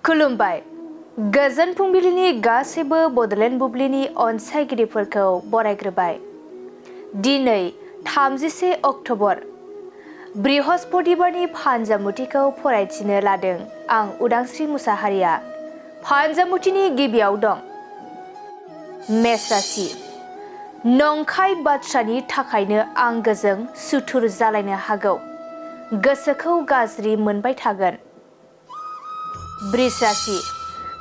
खुलुमबाय गोजोन फुंबिलिनि गासैबो बडलेण्ड बुब्लिनि अनसायगिरिफोरखौ बरायग्रोबाय। दिनै 31 अक्ट'बर बृहस्पतिबारनि फानजामुथिखौ फरायथिनो लादों आं उदांस्रि मुसाहारिया। फानजामुथिनि गिबियाव दं मेष राशि। नंखाय बाथ्रानि थाखायनो आंगोजों सुथुर जालायनो हागौ। गोसोखौ गाज्रि मोनबाय थागोन। वृष राशि।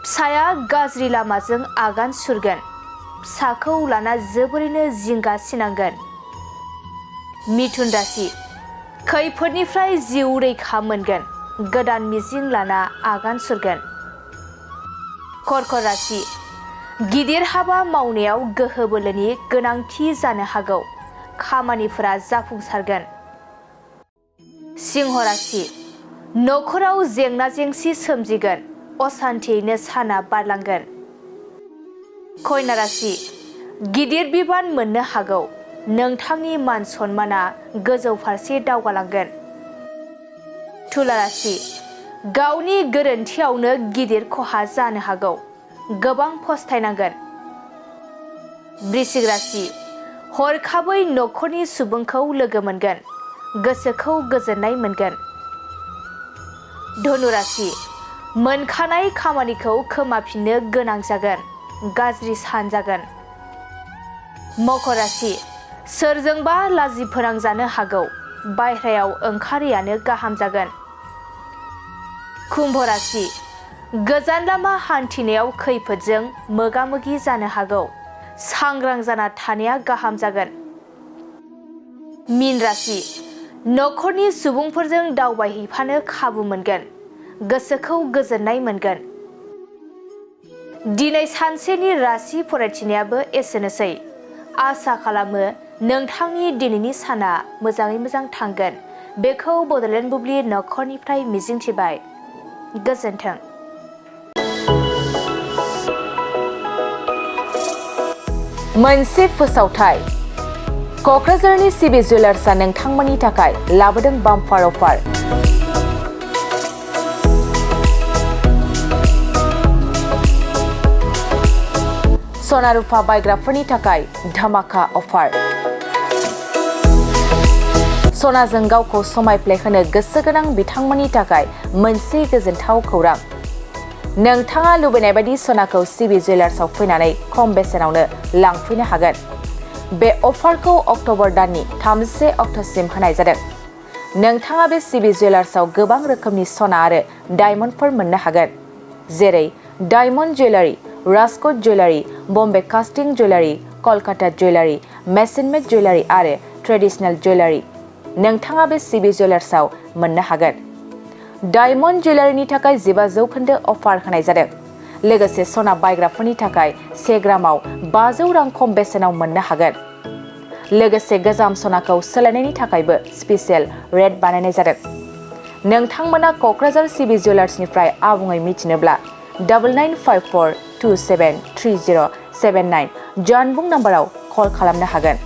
फिसाया गाज्रि लामाजों आगान सुरगोन। फिसाखौ लाना जोबोरैनो जिंगा सिनांगोन। मिथुन राशि। खैफोदनिफ्राय जिउ रैखा मोनगोन। गोदान मिजिं लाना आगान सुरगोन। कर्कट राशि। गिदिर हाबा मावनायाव गोहो बोलोनि गोनांथि जानो हागौ। खामानिफोरा जाफुंसारगोन। सिंह राशि। नखराव जेंना जेंसि सोमजिगोन। असान्थियैनो साना बारलांगोन। कन्या राशि। गिदिर बिबान मोननो हागौ। नोंथांनि मान सन्माना गोजौ फारसे दावगालांगोन। तुला राशि। गावनि गोरोन्थियावनो गिदिर खहा जानो हागौ। गोबां फस्थायनांगोन। वृश्चिक राशि। हरखाबै नखरनि सुबुंखौ लोगो मोनगोन। गोसोखौ गोजोननाय मोनगोन। धनु राशि। मोनखानाय खामानिखौ खोमाफिननो गोनां जागोन। गाज्रि सान जागोन। मकर राशि। सोरजोंबा लाजि फोनांजानो हागौ। बायह्रायाव ओंखारैयानो गाहाम जागोन। कुम्भ राशि। गोजान लामा हान्थिनायाव खैफोदजों मोगा मोगि जानो हागौ। सांग्रां जाना थानाया गाहाम जागोन। मीन राशि। नखरनि सुबुंफोरजों दावबायहैफानो खाबु मोनगोन। गोसोखौ गोजोननाय मोनगोन। दिनै सानसेनि राशि फरायथिनायाबो एसेनोसै। आसा खालामो नोंथांनि दिनैनि साना मोजाङै मोजां थांगोन। बेखौ बडलेण्ड बुब्लि नखरनिफ्राय मिजिंथिबाय। गोजोन्थों। मोनसे फोसावथाय। क'क्राझारनि सिबि जुवेलार्सआ नोंथांमोननि थाखाय लाबोदों बाम्पार अफार। सना रुफा बायग्राफोरनि थाखाय धमाका अफार। सनाजों गावखौ समायफ्लेहोनो गोसो गोनां बिथांमोननि थाखाय मोनसे गोजोनथाव खौरां। नोंथाङा लुबैनाय बायदि सनाखौ सिबि जुवेलार्सआव फैनानै खम बेसेनावनो लांफैनो हागोन। बे अफारखौ अक्ट'बर दाननि 31 अक्ट'सिम होनाय जादों। नोंथाङा बे सिबि जुवेलार्सआव गोबां रोखोमनि सना आरो डायमन्डफोर मोननो हागोन। जेरै diamond jewellery, Rajkot jewellery, Bombay कास्टिं जुवेलारि, कलकाता जुवेलारि, मेसिन मेड जुवेलारि आरो ट्रेडिशनेल जुवेलारि नोंथाङा बे सिबि जुवेलार्सआव मोननो हागोन। डायमन्ड जुवेलारिनि थाखाय 15% अफार होनाय जादों। लोगोसे सना बायग्राफोरनि थाखाय 1 ग्रामाव 500 रां खम बेसेनाव मोननो हागोन। लोगोसे गोजाम सनाखौ सोलायनायनि थाखायबो स्पेसियेल रेट बानायनाय जादों। नोंथांमोना क'क्राझार सिबि जुवेलार्सनिफ्राय आबुङै मिथिनोब्ला 9954273079 जानबुं नाम्बाराव कल खालामनो हागोन।